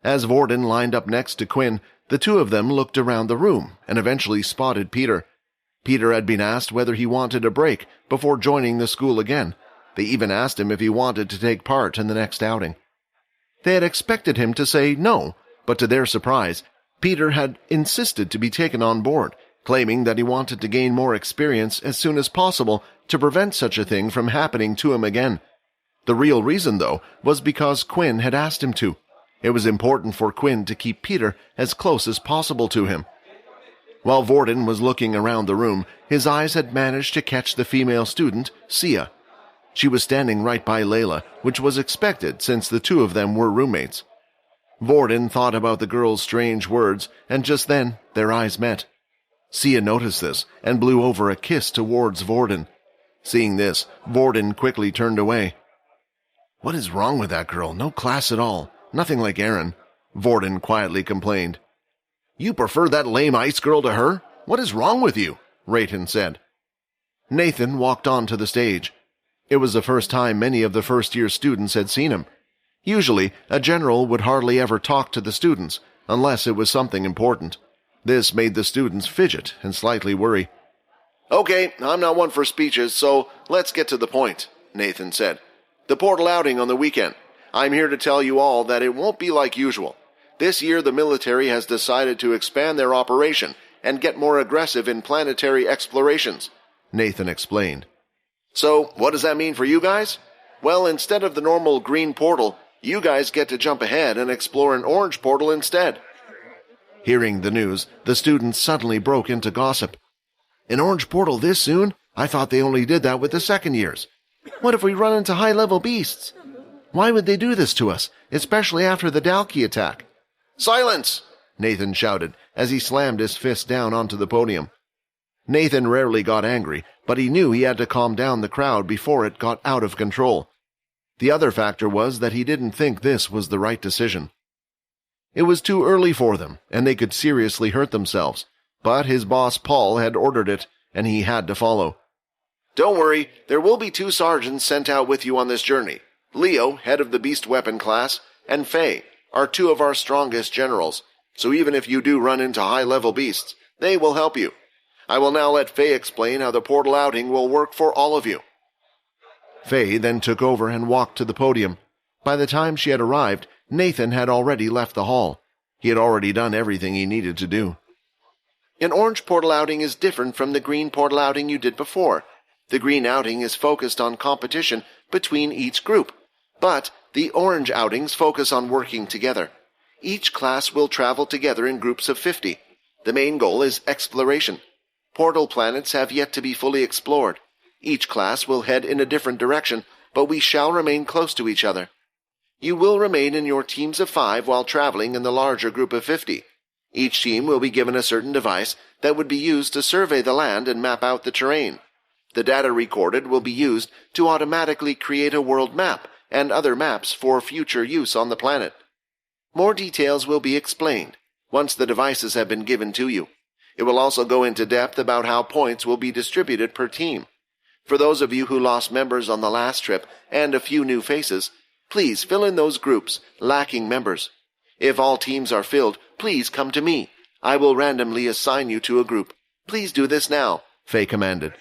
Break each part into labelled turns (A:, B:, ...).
A: As Vorden lined up next to Quinn, the two of them looked around the room and eventually spotted Peter. Peter had been asked whether he wanted a break before joining the school again. They even asked him if he wanted to take part in the next outing. They had expected him to say no, but to their surprise, Peter had insisted to be taken on board, claiming that he wanted to gain more experience as soon as possible to prevent such a thing from happening to him again. The real reason, though, was because Quinn had asked him to. It was important for Quinn to keep Peter as close as possible to him. While Vorden was looking around the room, his eyes had managed to catch the female student, Sia. She was standing right by Layla, which was expected since the two of them were roommates. Vorden thought about the girl's strange words, and just then their eyes met. Sia noticed this and blew over a kiss towards Vorden. Seeing this, Vorden quickly turned away. "What is wrong with that girl? No class at all. Nothing like Aaron," Vorden quietly complained. "You prefer that lame ice girl to her? What is wrong with you?" Rayton said. Nathan walked onto the stage. It was the first time many of the first-year students had seen him. Usually, a general would hardly ever talk to the students, unless it was something important. This made the students fidget and slightly worry. "Okay, I'm not one for speeches, so let's get to the point," Nathan said. "The portal outing on the weekend. I'm here to tell you all that it won't be like usual. This year the military has decided to expand their operation and get more aggressive in planetary explorations," Nathan explained. "So, what does that mean for you guys? Well, instead of the normal green portal, you guys get to jump ahead and explore an orange portal instead." Hearing the news, the students suddenly broke into gossip. "An orange portal this soon? I thought they only did that with the second years. What if we run into high-level beasts? Why would they do this to us, especially after the Dalki attack?" "Silence!" Nathan shouted as he slammed his fist down onto the podium. Nathan rarely got angry, but he knew he had to calm down the crowd before it got out of control. The other factor was that he didn't think this was the right decision. It was too early for them, and they could seriously hurt themselves, but his boss Paul had ordered it, and he had to follow. "Don't worry, there will be 2 sergeants sent out with you on this journey. Leo, head of the beast weapon class, and Faye are 2 of our strongest generals, so even if you do run into high-level beasts, they will help you. I will now let Faye explain how the portal outing will work for all of you." Faye then took over and walked to the podium. By the time she had arrived, Nathan had already left the hall. He had already done everything he needed to do. "An orange portal outing is different from the green portal outing you did before. The green outing is focused on competition between each group, but the orange outings focus on working together. Each class will travel together in groups of 50. The main goal is exploration. Portal planets have yet to be fully explored. Each class will head in a different direction, but we shall remain close to each other. You will remain in your teams of 5 while traveling in the larger group of 50. Each team will be given a certain device that would be used to survey the land and map out the terrain. The data recorded will be used to automatically create a world map and other maps for future use on the planet. More details will be explained once the devices have been given to you. It will also go into depth about how points will be distributed per team. For those of you who lost members on the last trip and a few new faces, please fill in those groups lacking members. If all teams are filled, please come to me. I will randomly assign you to a group. Please do this now," Faye commanded.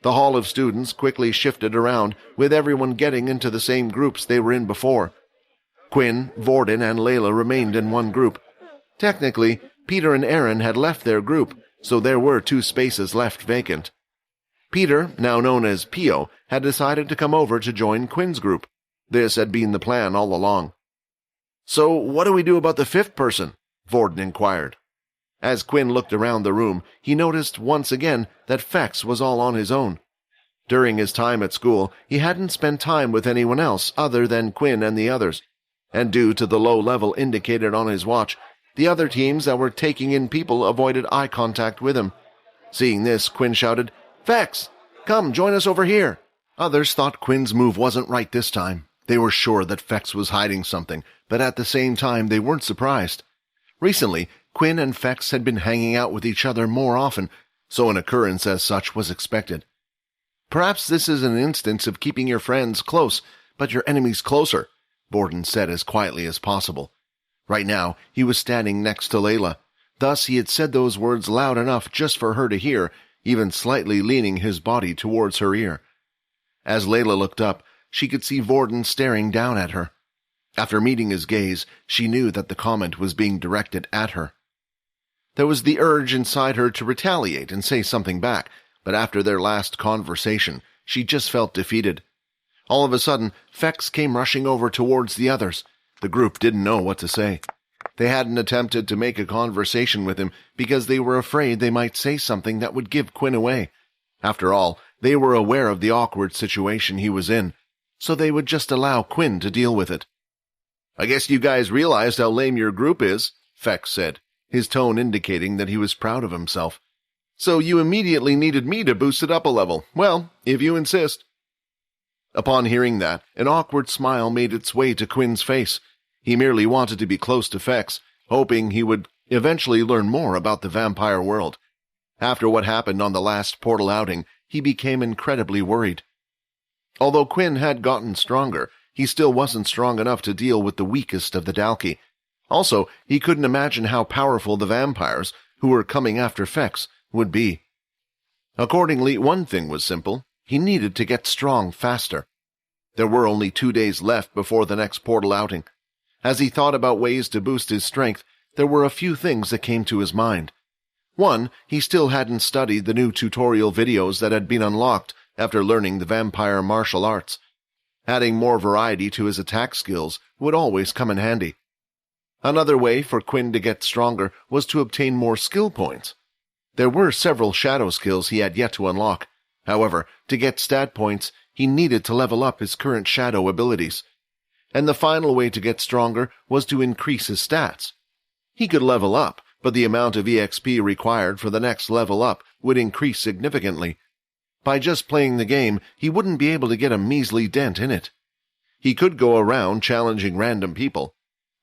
A: The hall of students quickly shifted around, with everyone getting into the same groups they were in before. Quinn, Vorden, and Layla remained in one group. Technically, Peter and Aaron had left their group, so there were 2 spaces left vacant. Peter, now known as Pio, had decided to come over to join Quinn's group. This had been the plan all along. "So what do we do about the 5th person?" Vorden inquired. As Quinn looked around the room, he noticed once again that Fex was all on his own. During his time at school, he hadn't spent time with anyone else other than Quinn and the others, and due to the low level indicated on his watch, the other teams that were taking in people avoided eye contact with him. Seeing this, Quinn shouted, "Fex, come, join us over here." Others thought Quinn's move wasn't right this time. They were sure that Fex was hiding something, but at the same time they weren't surprised. Recently, Quinn and Fex had been hanging out with each other more often, so an occurrence as such was expected. "Perhaps this is an instance of keeping your friends close, but your enemies closer," Vorden said as quietly as possible. Right now, he was standing next to Layla. Thus, he had said those words loud enough just for her to hear, even slightly leaning his body towards her ear. As Layla looked up, she could see Vorden staring down at her. After meeting his gaze, she knew that the comment was being directed at her. There was the urge inside her to retaliate and say something back, but after their last conversation, she just felt defeated. All of a sudden, Fex came rushing over towards the others. The group didn't know what to say. They hadn't attempted to make a conversation with him because they were afraid they might say something that would give Quinn away. After all, they were aware of the awkward situation he was in, so they would just allow Quinn to deal with it. "I guess you guys realized how lame your group is," Fex said, his tone indicating that he was proud of himself. "So you immediately needed me to boost it up a level. Well, if you insist." Upon hearing that, an awkward smile made its way to Quinn's face. He merely wanted to be close to Fex, hoping he would eventually learn more about the vampire world. After what happened on the last portal outing, he became incredibly worried. Although Quinn had gotten stronger, he still wasn't strong enough to deal with the weakest of the Dalki. Also, he couldn't imagine how powerful the vampires, who were coming after Fex, would be. Accordingly, one thing was simple. He needed to get strong faster. There were only 2 days left before the next portal outing. As he thought about ways to boost his strength, there were a few things that came to his mind. One, he still hadn't studied the new tutorial videos that had been unlocked after learning the vampire martial arts. Adding more variety to his attack skills would always come in handy. Another way for Quinn to get stronger was to obtain more skill points. There were several shadow skills he had yet to unlock. However, to get stat points, he needed to level up his current shadow abilities. And the final way to get stronger was to increase his stats. He could level up, but the amount of EXP required for the next level up would increase significantly. By just playing the game, he wouldn't be able to get a measly dent in it. He could go around challenging random people.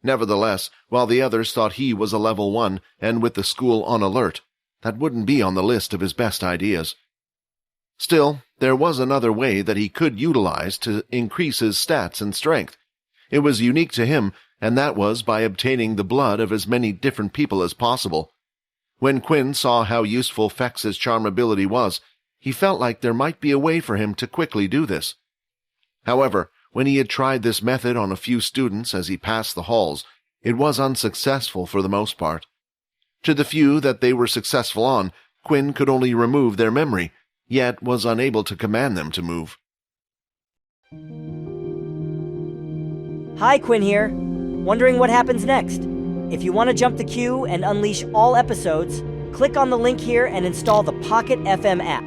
A: Nevertheless, while the others thought he was a level 1 and with the school on alert, that wouldn't be on the list of his best ideas. Still, there was another way that he could utilize to increase his stats and strength. It was unique to him, and that was by obtaining the blood of as many different people as possible. When Quinn saw how useful Fex's charm ability was, he felt like there might be a way for him to quickly do this. However, when he had tried this method on a few students as he passed the halls, it was unsuccessful for the most part. To the few that they were successful on, Quinn could only remove their memory, yet was unable to command them to move.
B: Hi, Quinn here. Wondering what happens next? If you want to jump the queue and unleash all episodes, click on the link here and install the Pocket FM app.